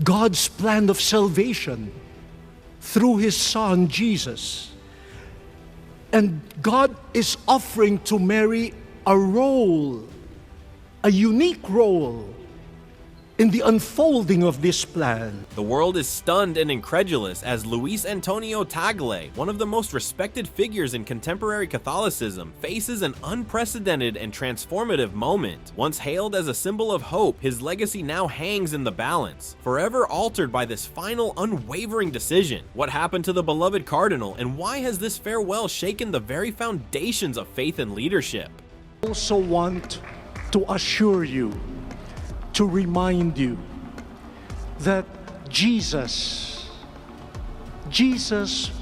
God's plan of salvation through His Son, Jesus. And God is offering to Mary a role, a unique role, in the unfolding of this plan. The world is stunned and incredulous as Luis Antonio Tagle, one of the most respected figures in contemporary Catholicism, faces an unprecedented and transformative moment. Once hailed as a symbol of hope, his legacy now hangs in the balance, forever altered by this final unwavering decision. What happened to the beloved Cardinal, and why has this farewell shaken the very foundations of faith and leadership? I also want to assure you, to remind you that Jesus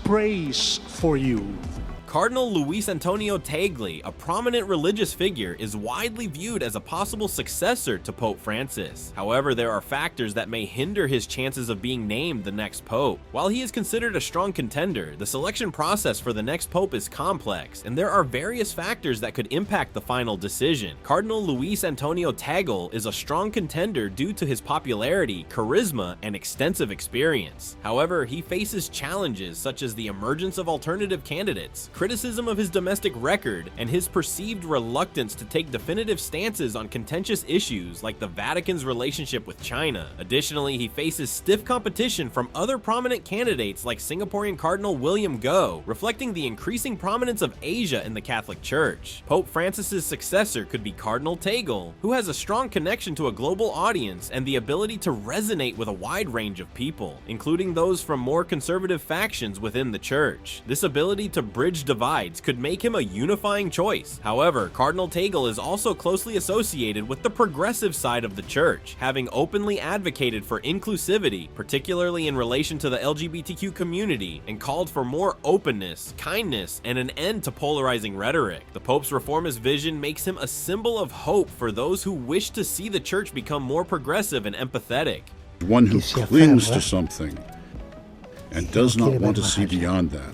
prays for you. Cardinal Luis Antonio Tagle, a prominent religious figure, is widely viewed as a possible successor to Pope Francis. However, there are factors that may hinder his chances of being named the next pope. While he is considered a strong contender, the selection process for the next pope is complex, and there are various factors that could impact the final decision. Cardinal Luis Antonio Tagle is a strong contender due to his popularity, charisma, and extensive experience. However, he faces challenges such as the emergence of alternative candidates, criticism of his domestic record, and his perceived reluctance to take definitive stances on contentious issues like the Vatican's relationship with China. Additionally, he faces stiff competition from other prominent candidates like Singaporean Cardinal William Goh, reflecting the increasing prominence of Asia in the Catholic Church. Pope Francis's successor could be Cardinal Tagle, who has a strong connection to a global audience and the ability to resonate with a wide range of people, including those from more conservative factions within the Church. This ability to bridge divides could make him a unifying choice. However, Cardinal Tagle is also closely associated with the progressive side of the Church, having openly advocated for inclusivity, particularly in relation to the LGBTQ community, and called for more openness, kindness, and an end to polarizing rhetoric. The Pope's reformist vision makes him a symbol of hope for those who wish to see the Church become more progressive and empathetic. One who clings to something and does not want to see beyond that.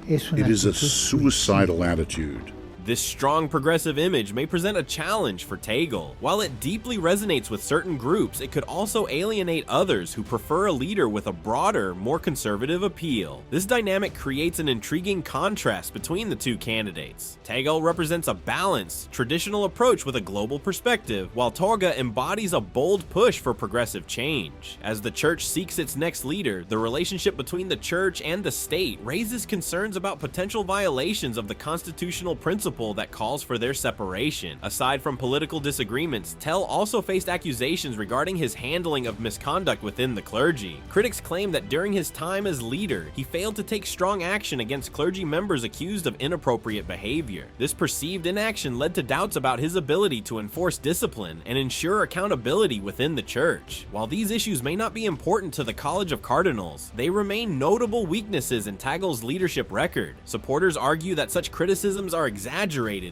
It is a suicidal attitude. This strong progressive image may present a challenge for Tagle. While it deeply resonates with certain groups, it could also alienate others who prefer a leader with a broader, more conservative appeal. This dynamic creates an intriguing contrast between the two candidates. Tagle represents a balanced, traditional approach with a global perspective, while Tagle embodies a bold push for progressive change. As the Church seeks its next leader, the relationship between the Church and the state raises concerns about potential violations of the constitutional principles that calls for their separation. Aside from political disagreements, Tagle also faced accusations regarding his handling of misconduct within the clergy. Critics claim that during his time as leader, he failed to take strong action against clergy members accused of inappropriate behavior. This perceived inaction led to doubts about his ability to enforce discipline and ensure accountability within the Church. While these issues may not be important to the College of Cardinals, they remain notable weaknesses in Tagle's leadership record. Supporters argue that such criticisms are exaggerated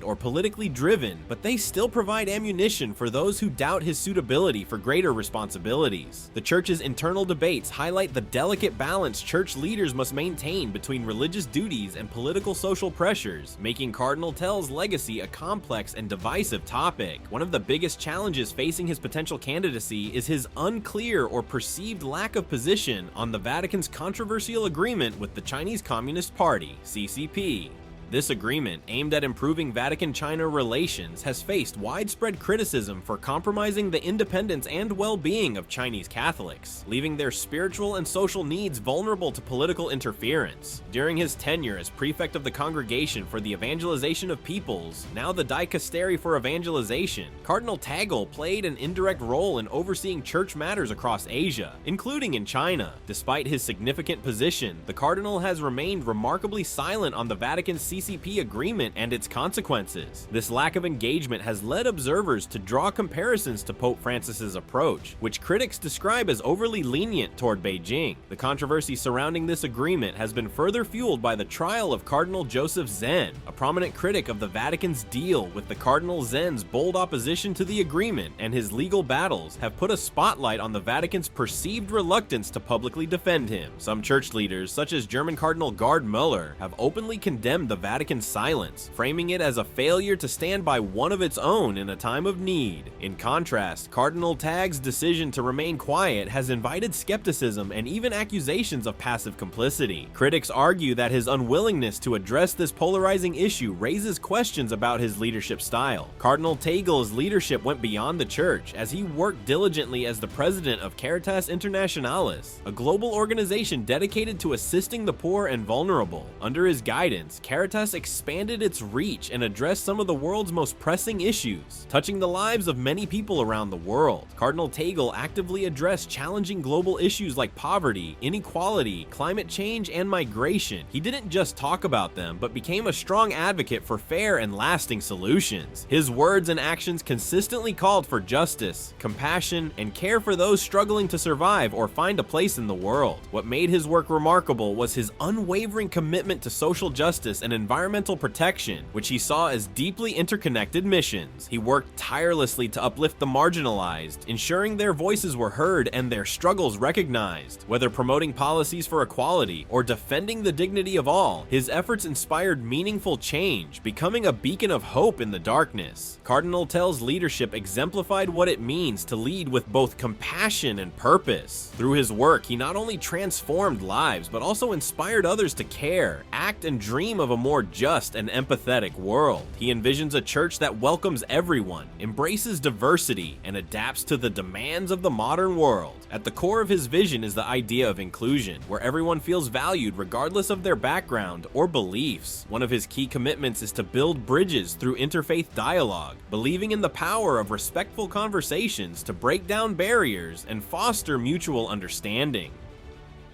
or politically driven, but they still provide ammunition for those who doubt his suitability for greater responsibilities. The Church's internal debates highlight the delicate balance Church leaders must maintain between religious duties and political social pressures, making Cardinal Tagle's legacy a complex and divisive topic. One of the biggest challenges facing his potential candidacy is his unclear or perceived lack of position on the Vatican's controversial agreement with the Chinese Communist Party, CCP. This agreement, aimed at improving Vatican-China relations, has faced widespread criticism for compromising the independence and well-being of Chinese Catholics, leaving their spiritual and social needs vulnerable to political interference. During his tenure as prefect of the Congregation for the Evangelization of Peoples, now the Dicastery for Evangelization, Cardinal Tagle played an indirect role in overseeing church matters across Asia, including in China. Despite his significant position, the Cardinal has remained remarkably silent on the Vatican's CCP agreement and its consequences. This lack of engagement has led observers to draw comparisons to Pope Francis's approach, which critics describe as overly lenient toward Beijing. The controversy surrounding this agreement has been further fueled by the trial of Cardinal Joseph Zen, a prominent critic of the Vatican's deal. With the Cardinal Zen's bold opposition to the agreement and his legal battles have put a spotlight on the Vatican's perceived reluctance to publicly defend him. Some church leaders, such as German Cardinal Gerd Müller, have openly condemned the Vatican's silence, framing it as a failure to stand by one of its own in a time of need. In contrast, Cardinal Tagle's decision to remain quiet has invited skepticism and even accusations of passive complicity. Critics argue that his unwillingness to address this polarizing issue raises questions about his leadership style. Cardinal Tagle's leadership went beyond the church as he worked diligently as the president of Caritas Internationalis, a global organization dedicated to assisting the poor and vulnerable. Under his guidance, Caritas expanded its reach and addressed some of the world's most pressing issues, touching the lives of many people around the world. Cardinal Tagle actively addressed challenging global issues like poverty, inequality, climate change, and migration. He didn't just talk about them, but became a strong advocate for fair and lasting solutions. His words and actions consistently called for justice, compassion, and care for those struggling to survive or find a place in the world. What made his work remarkable was his unwavering commitment to social justice and environmental protection, which he saw as deeply interconnected missions. He worked tirelessly to uplift the marginalized, ensuring their voices were heard and their struggles recognized. Whether promoting policies for equality or defending the dignity of all, his efforts inspired meaningful change, becoming a beacon of hope in the darkness. Cardinal Tagle's leadership exemplified what it means to lead with both compassion and purpose. Through his work, he not only transformed lives, but also inspired others to care, act, and dream of a more just and empathetic world. He envisions a church that welcomes everyone, embraces diversity, and adapts to the demands of the modern world. At the core of his vision is the idea of inclusion, where everyone feels valued regardless of their background or beliefs. One of his key commitments is to build bridges through interfaith dialogue, believing in the power of respectful conversations to break down barriers and foster mutual understanding.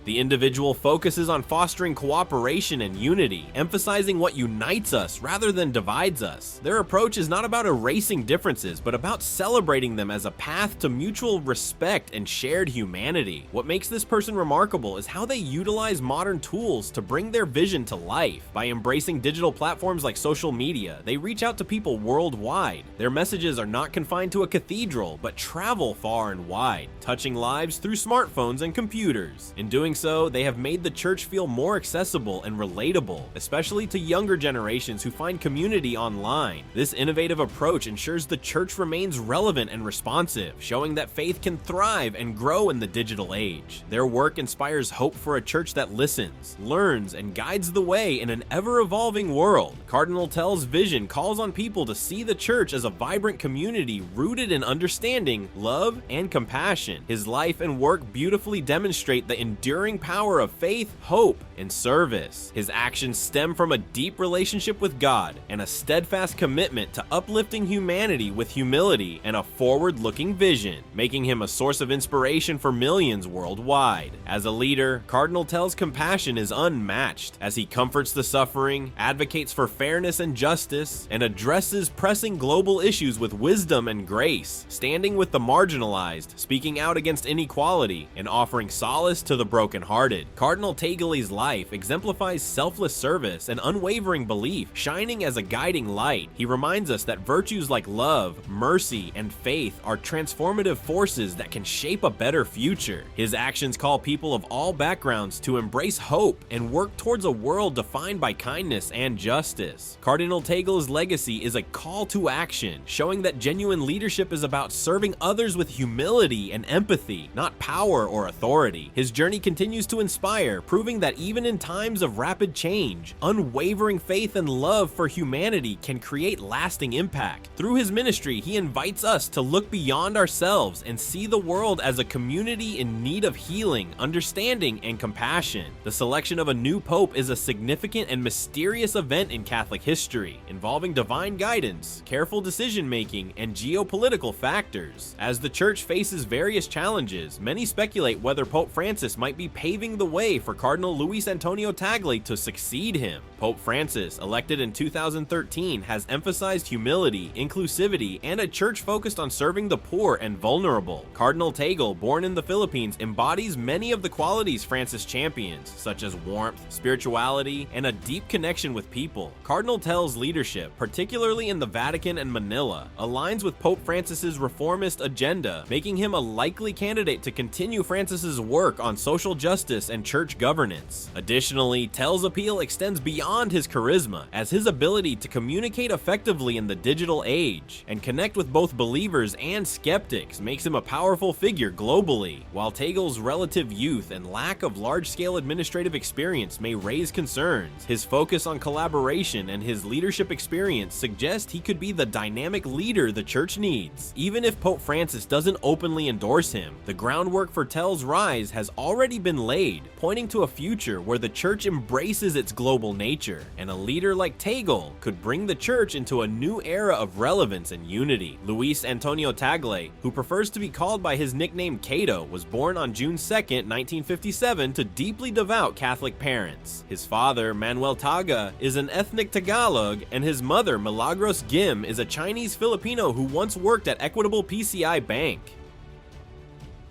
The individual focuses on fostering cooperation and unity, emphasizing what unites us rather than divides us. Their approach is not about erasing differences, but about celebrating them as a path to mutual respect and shared humanity. What makes this person remarkable is how they utilize modern tools to bring their vision to life. By embracing digital platforms like social media, they reach out to people worldwide. Their messages are not confined to a cathedral, but travel far and wide, touching lives through smartphones and computers. In doing so, they have made the church feel more accessible and relatable, especially to younger generations who find community online. This innovative approach ensures the church remains relevant and responsive, showing that faith can thrive and grow in the digital age. Their work inspires hope for a church that listens, learns, and guides the way in an ever-evolving world. Cardinal Tagle's vision calls on people to see the church as a vibrant community rooted in understanding, love, and compassion. His life and work beautifully demonstrate the enduring power of faith, hope, and service. His actions stem from a deep relationship with God and a steadfast commitment to uplifting humanity with humility and a forward-looking vision, making him a source of inspiration for millions worldwide. As a leader, Cardinal Tagle's compassion is unmatched as he comforts the suffering, advocates for fairness and justice, and addresses pressing global issues with wisdom and grace, standing with the marginalized, speaking out against inequality, and offering solace to the brokenhearted. Cardinal Tagle's life exemplifies selfless service and unwavering belief, shining as a guiding light. He reminds us that virtues like love, mercy, and faith are transformative forces that can shape a better future. His actions call people of all backgrounds to embrace hope and work towards a world defined by kindness and justice. Cardinal Tagle's legacy is a call to action, showing that genuine leadership is about serving others with humility and empathy, not power or authority. His journey continues to inspire, proving that even in times of rapid change, unwavering faith and love for humanity can create lasting impact. Through his ministry, he invites us to look beyond ourselves and see the world as a community in need of healing, understanding, and compassion. The selection of a new pope is a significant and mysterious event in Catholic history, involving divine guidance, careful decision-making, and geopolitical factors. As the church faces various challenges, many speculate whether Pope Francis might be paving the way for Cardinal Luis Antonio Tagle to succeed him. Pope Francis, elected in 2013, has emphasized humility, inclusivity, and a church focused on serving the poor and vulnerable. Cardinal Tagle, born in the Philippines, embodies many of the qualities Francis champions, such as warmth, spirituality, and a deep connection with people. Cardinal Tagle's leadership, particularly in the Vatican and Manila, aligns with Pope Francis's reformist agenda, making him a likely candidate to continue Francis's work on social justice and church governance. Additionally, Tagle's appeal extends beyond his charisma, as his ability to communicate effectively in the digital age and connect with both believers and skeptics makes him a powerful figure globally. While Tagle's relative youth and lack of large-scale administrative experience may raise concerns, his focus on collaboration and his leadership experience suggest he could be the dynamic leader the church needs. Even if Pope Francis doesn't openly endorse him, the groundwork for Tagle's rise has already been laid, pointing to a future where the church embraces its global nature, and a leader like Tagle could bring the church into a new era of relevance and unity. Luis Antonio Tagle, who prefers to be called by his nickname Cato, was born on June 2nd, 1957 to deeply devout Catholic parents. His father, Manuel Tagle, is an ethnic Tagalog, and his mother, Milagros Gim, is a Chinese Filipino who once worked at Equitable PCI Bank.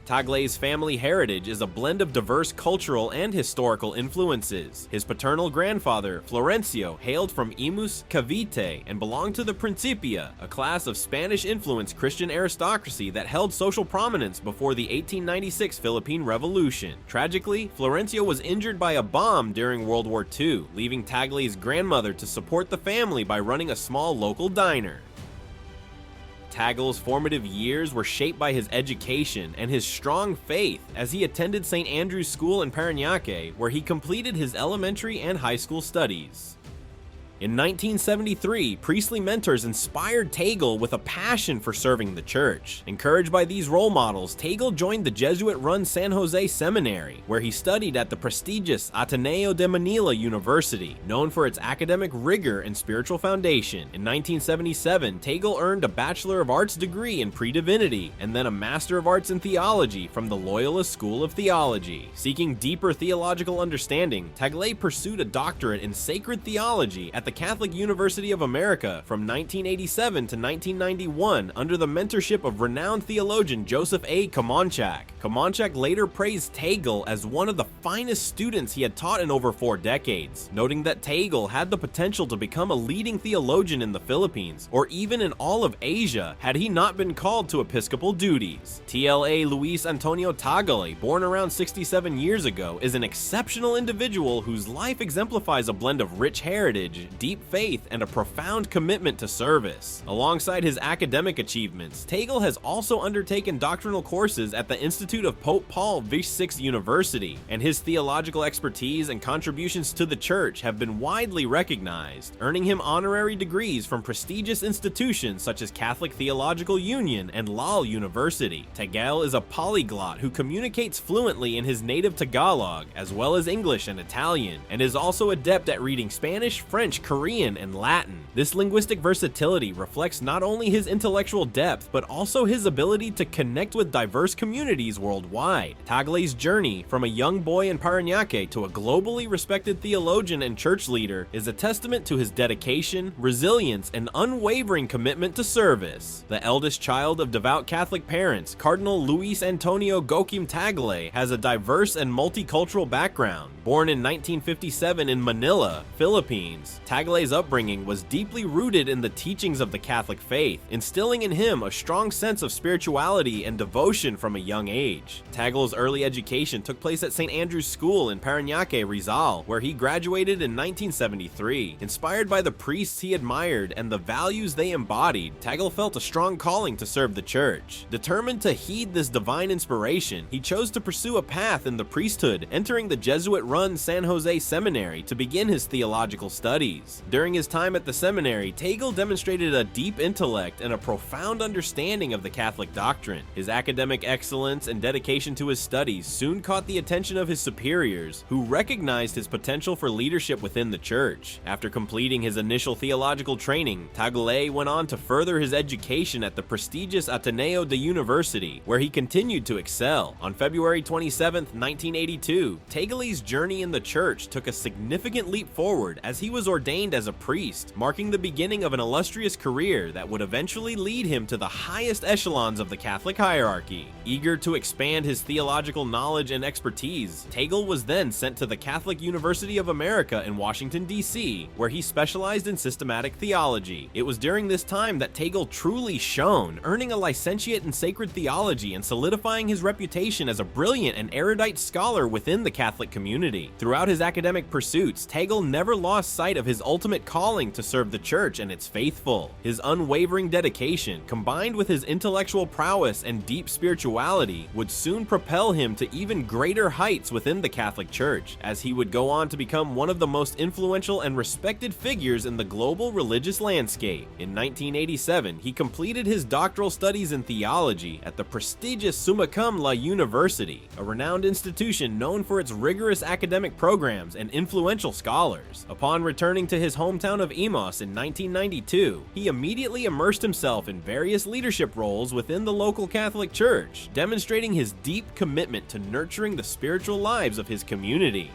Tagle's family heritage is a blend of diverse cultural and historical influences. His paternal grandfather, Florencio, hailed from Imus, Cavite, and belonged to the Principia, a class of Spanish-influenced Christian aristocracy that held social prominence before the 1896 Philippine Revolution. Tragically, Florencio was injured by a bomb during World War II, leaving Tagle's grandmother to support the family by running a small local diner. Tagle's formative years were shaped by his education and his strong faith, as he attended St. Andrew's School in Parañaque, where he completed his elementary and high school studies. In 1973, priestly mentors inspired Tagle with a passion for serving the church. Encouraged by these role models, Tagle joined the Jesuit-run San Jose Seminary, where he studied at the prestigious Ateneo de Manila University, known for its academic rigor and spiritual foundation. In 1977, Tagle earned a Bachelor of Arts degree in pre-divinity and then a Master of Arts in Theology from the Loyola School of Theology. Seeking deeper theological understanding, Tagle pursued a doctorate in sacred theology at the Catholic University of America from 1987 to 1991 under the mentorship of renowned theologian Joseph A. Kamonchak. Kamonchak later praised Tagle as one of the finest students he had taught in over 4 decades, noting that Tagle had the potential to become a leading theologian in the Philippines, or even in all of Asia, had he not been called to episcopal duties. TLA Luis Antonio Tagle, born around 67 years ago, is an exceptional individual whose life exemplifies a blend of rich heritage, deep faith, and a profound commitment to service. Alongside his academic achievements, Tagle has also undertaken doctrinal courses at the Institute of Pope Paul VI University, and his theological expertise and contributions to the church have been widely recognized, earning him honorary degrees from prestigious institutions such as Catholic Theological Union and Lal University. Tagle is a polyglot who communicates fluently in his native Tagalog, as well as English and Italian, and is also adept at reading Spanish, French, Korean, and Latin. This linguistic versatility reflects not only his intellectual depth, but also his ability to connect with diverse communities worldwide. Tagle's journey from a young boy in Parañaque to a globally respected theologian and church leader is a testament to his dedication, resilience, and unwavering commitment to service. The eldest child of devout Catholic parents, Cardinal Luis Antonio Gokim Tagle has a diverse and multicultural background. Born in 1957 in Manila, Philippines, Tagle's upbringing was deeply rooted in the teachings of the Catholic faith, instilling in him a strong sense of spirituality and devotion from a young age. Tagle's early education took place at St. Andrew's School in Parañaque, Rizal, where he graduated in 1973. Inspired by the priests he admired and the values they embodied, Tagle felt a strong calling to serve the church. Determined to heed this divine inspiration, he chose to pursue a path in the priesthood, entering the Jesuit-run San Jose Seminary to begin his theological studies. During his time at the seminary, Tagle demonstrated a deep intellect and a profound understanding of the Catholic doctrine. His academic excellence and dedication to his studies soon caught the attention of his superiors, who recognized his potential for leadership within the church. After completing his initial theological training, Tagle went on to further his education at the prestigious Ateneo de University, where he continued to excel. On February 27, 1982, Tagle's journey in the church took a significant leap forward as he was ordained ordained as a priest, marking the beginning of an illustrious career that would eventually lead him to the highest echelons of the Catholic hierarchy. Eager to expand his theological knowledge and expertise, Tagle was then sent to the Catholic University of America in Washington, D.C., where he specialized in systematic theology. It was during this time that Tagle truly shone, earning a licentiate in sacred theology and solidifying his reputation as a brilliant and erudite scholar within the Catholic community. Throughout his academic pursuits, Tagle never lost sight of his ultimate calling to serve the Church and its faithful. His unwavering dedication, combined with his intellectual prowess and deep spirituality, would soon propel him to even greater heights within the Catholic Church, as he would go on to become one of the most influential and respected figures in the global religious landscape. In 1987, he completed his doctoral studies in theology at the prestigious Summa Cum Laude University, a renowned institution known for its rigorous academic programs and influential scholars. Upon returning to his hometown of Imos in 1992, he immediately immersed himself in various leadership roles within the local Catholic Church, demonstrating his deep commitment to nurturing the spiritual lives of his community.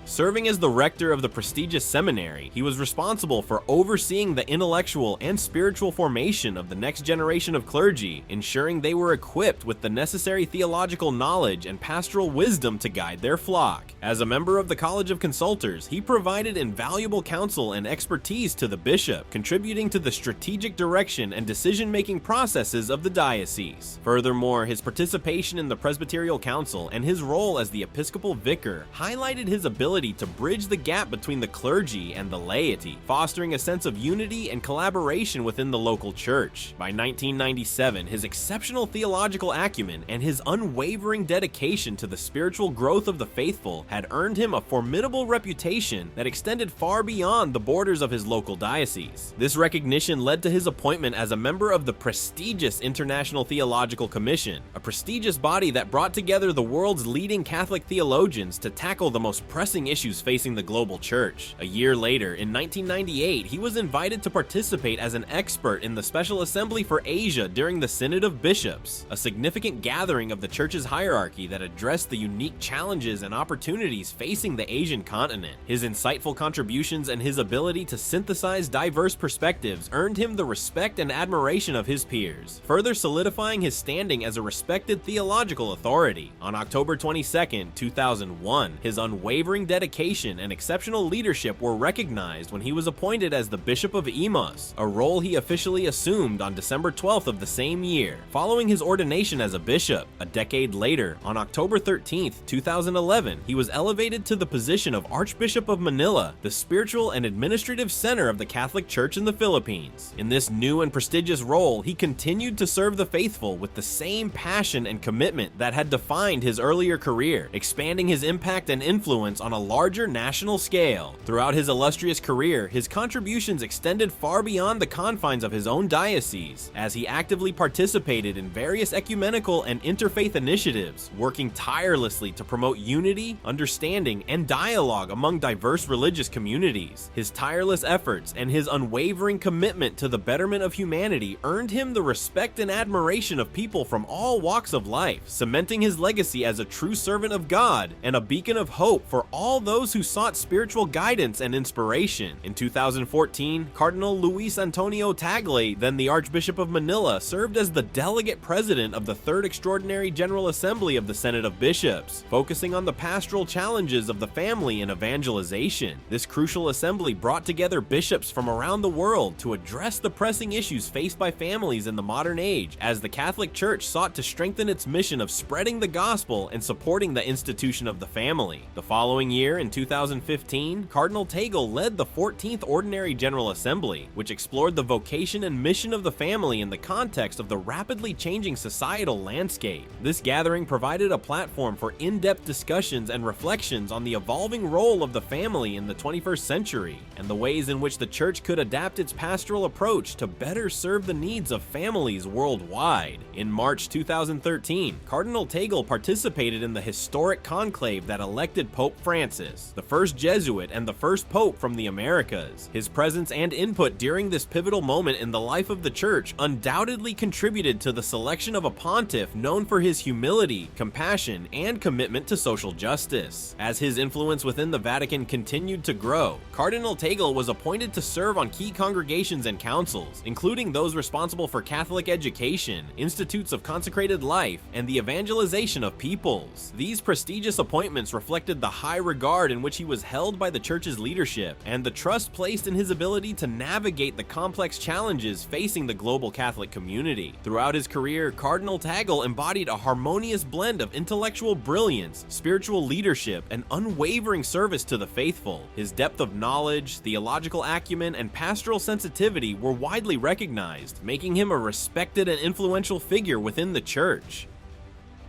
Serving as the rector of the prestigious seminary, he was responsible for overseeing the intellectual and spiritual formation of the next generation of clergy, ensuring they were equipped with the necessary theological knowledge and pastoral wisdom to guide their flock. As a member of the College of Consultors, he provided invaluable counsel and expertise to the bishop, contributing to the strategic direction and decision-making processes of the diocese. Furthermore, his participation in the Presbyterial Council and his role as the Episcopal Vicar highlighted his ability to bridge the gap between the clergy and the laity, fostering a sense of unity and collaboration within the local church. By 1997, his exceptional theological acumen and his unwavering dedication to the spiritual growth of the faithful had earned him a formidable reputation that extended far beyond the borders of his local diocese. This recognition led to his appointment as a member of the prestigious International Theological Commission, a prestigious body that brought together the world's leading Catholic theologians to tackle the most pressing issues facing the global church. A year later, in 1998, he was invited to participate as an expert in the Special Assembly for Asia during the Synod of Bishops, a significant gathering of the church's hierarchy that addressed the unique challenges and opportunities facing the Asian continent. His insightful contributions and his ability to synthesize diverse perspectives earned him the respect and admiration of his peers, further solidifying his standing as a respected theological authority. On October 22, 2001, his unwavering dedication and exceptional leadership were recognized when he was appointed as the Bishop of Imos, a role he officially assumed on December 12th of the same year, following his ordination as a bishop. A decade later, on October 13th, 2011, he was elevated to the position of Archbishop of Manila, the spiritual and administrative center of the Catholic Church in the Philippines. In this new and prestigious role, he continued to serve the faithful with the same passion and commitment that had defined his earlier career, expanding his impact and influence on a larger national scale. Throughout his illustrious career, his contributions extended far beyond the confines of his own diocese, as he actively participated in various ecumenical and interfaith initiatives, working tirelessly to promote unity, understanding, and dialogue among diverse religious communities. His tireless efforts and his unwavering commitment to the betterment of humanity earned him the respect and admiration of people from all walks of life, cementing his legacy as a true servant of God and a beacon of hope for all those who sought spiritual guidance and inspiration. In 2014, Cardinal Luis Antonio Tagle, then the Archbishop of Manila, served as the delegate president of the Third Extraordinary General Assembly of the Synod of Bishops, focusing on the pastoral challenges of the family and evangelization. This crucial assembly brought together bishops from around the world to address the pressing issues faced by families in the modern age, as the Catholic Church sought to strengthen its mission of spreading the gospel and supporting the institution of the family. The following year, in 2015, Cardinal Tagle led the 14th Ordinary General Assembly, which explored the vocation and mission of the family in the context of the rapidly changing societal landscape. This gathering provided a platform for in-depth discussions and reflections on the evolving role of the family in the 21st century, and the ways in which the Church could adapt its pastoral approach to better serve the needs of families worldwide. In March 2013, Cardinal Tagle participated in the historic conclave that elected Pope Francis Francis, the first Jesuit and the first Pope from the Americas. His presence and input during this pivotal moment in the life of the Church undoubtedly contributed to the selection of a pontiff known for his humility, compassion, and commitment to social justice. As his influence within the Vatican continued to grow, Cardinal Tagle was appointed to serve on key congregations and councils, including those responsible for Catholic education, institutes of consecrated life, and the evangelization of peoples. These prestigious appointments reflected the high regard in which he was held by the Church's leadership and the trust placed in his ability to navigate the complex challenges facing the global Catholic community. Throughout his career, Cardinal Tagle embodied a harmonious blend of intellectual brilliance, spiritual leadership, and unwavering service to the faithful. His depth of knowledge, theological acumen, and pastoral sensitivity were widely recognized, making him a respected and influential figure within the Church.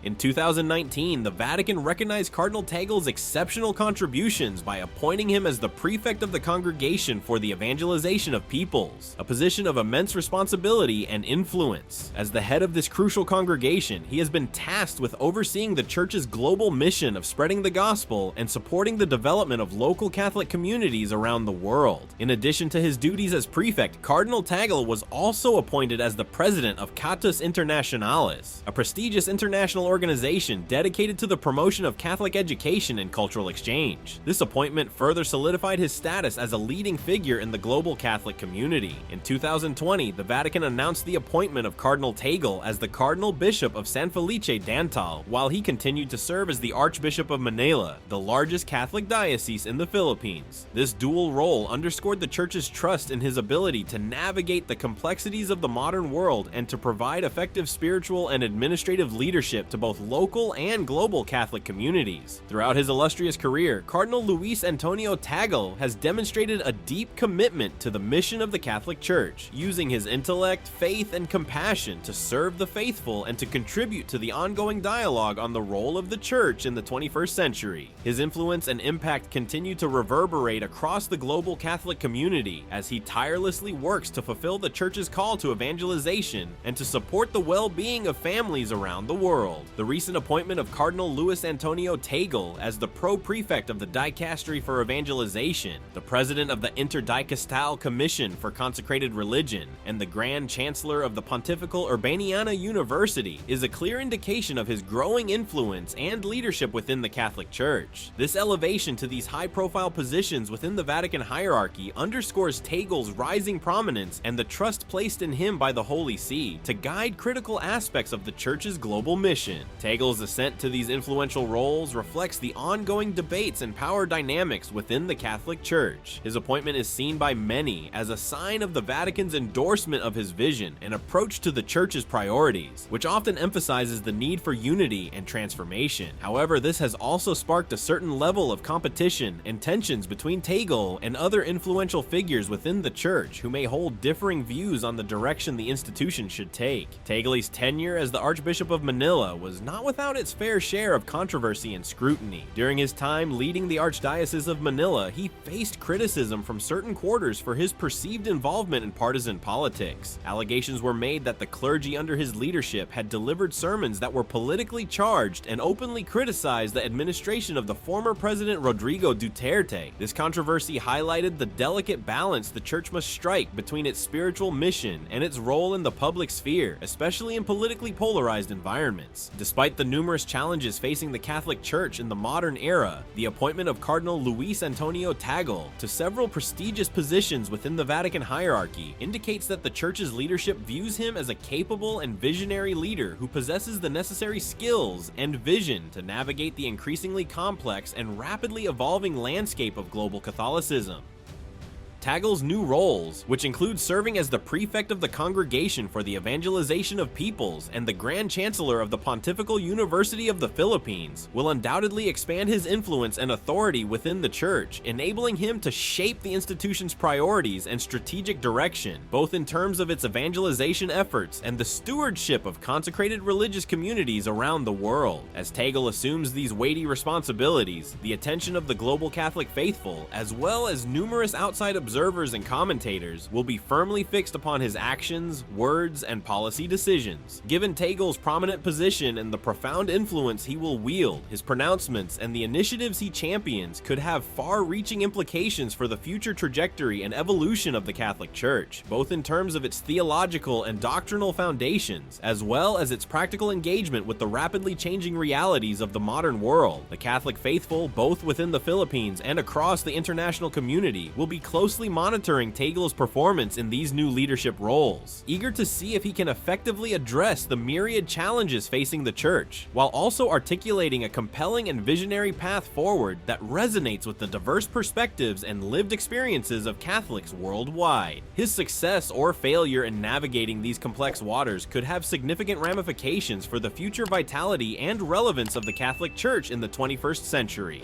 In 2019, the Vatican recognized Cardinal Tagle's exceptional contributions by appointing him as the prefect of the Congregation for the Evangelization of Peoples, a position of immense responsibility and influence. As the head of this crucial congregation, he has been tasked with overseeing the Church's global mission of spreading the gospel and supporting the development of local Catholic communities around the world. In addition to his duties as prefect, Cardinal Tagle was also appointed as the president of Catus Internationalis, a prestigious international organization dedicated to the promotion of Catholic education and cultural exchange. This appointment further solidified his status as a leading figure in the global Catholic community. In 2020, the Vatican announced the appointment of Cardinal Tagle as the Cardinal Bishop of San Felice d'Antal, while he continued to serve as the Archbishop of Manila, the largest Catholic diocese in the Philippines. This dual role underscored the Church's trust in his ability to navigate the complexities of the modern world and to provide effective spiritual and administrative leadership to both local and global Catholic communities. Throughout his illustrious career, Cardinal Luis Antonio Tagle has demonstrated a deep commitment to the mission of the Catholic Church, using his intellect, faith, and compassion to serve the faithful and to contribute to the ongoing dialogue on the role of the Church in the 21st century. His influence and impact continue to reverberate across the global Catholic community as he tirelessly works to fulfill the Church's call to evangelization and to support the well-being of families around the world. The recent appointment of Cardinal Luis Antonio Tagle as the pro-prefect of the Dicastery for Evangelization, the president of the Interdicastal Commission for Consecrated Religion, and the Grand Chancellor of the Pontifical Urbaniana University is a clear indication of his growing influence and leadership within the Catholic Church. This elevation to these high-profile positions within the Vatican hierarchy underscores Tagle's rising prominence and the trust placed in him by the Holy See to guide critical aspects of the Church's global mission. Tagle's ascent to these influential roles reflects the ongoing debates and power dynamics within the Catholic Church. His appointment is seen by many as a sign of the Vatican's endorsement of his vision and approach to the Church's priorities, which often emphasizes the need for unity and transformation. However, this has also sparked a certain level of competition and tensions between Tagle and other influential figures within the Church who may hold differing views on the direction the institution should take. Tagle's tenure as the Archbishop of Manila was not without its fair share of controversy and scrutiny. During his time leading the Archdiocese of Manila, he faced criticism from certain quarters for his perceived involvement in partisan politics. Allegations were made that the clergy under his leadership had delivered sermons that were politically charged and openly criticized the administration of the former President Rodrigo Duterte. This controversy highlighted the delicate balance the Church must strike between its spiritual mission and its role in the public sphere, especially in politically polarized environments. Despite the numerous challenges facing the Catholic Church in the modern era, the appointment of Cardinal Luis Antonio Tagle to several prestigious positions within the Vatican hierarchy indicates that the Church's leadership views him as a capable and visionary leader who possesses the necessary skills and vision to navigate the increasingly complex and rapidly evolving landscape of global Catholicism. Tagle's new roles, which include serving as the prefect of the Congregation for the Evangelization of Peoples and the Grand Chancellor of the Pontifical University of the Philippines, will undoubtedly expand his influence and authority within the Church, enabling him to shape the institution's priorities and strategic direction, both in terms of its evangelization efforts and the stewardship of consecrated religious communities around the world. As Tagle assumes these weighty responsibilities, the attention of the global Catholic faithful, as well as numerous outside observers, observers and commentators will be firmly fixed upon his actions, words, and policy decisions. Given Tagle's prominent position and the profound influence he will wield, his pronouncements and the initiatives he champions could have far-reaching implications for the future trajectory and evolution of the Catholic Church, both in terms of its theological and doctrinal foundations, as well as its practical engagement with the rapidly changing realities of the modern world. The Catholic faithful, both within the Philippines and across the international community, will be closely monitoring Tagle's performance in these new leadership roles, eager to see if he can effectively address the myriad challenges facing the Church, while also articulating a compelling and visionary path forward that resonates with the diverse perspectives and lived experiences of Catholics worldwide. His success or failure in navigating these complex waters could have significant ramifications for the future vitality and relevance of the Catholic Church in the 21st century.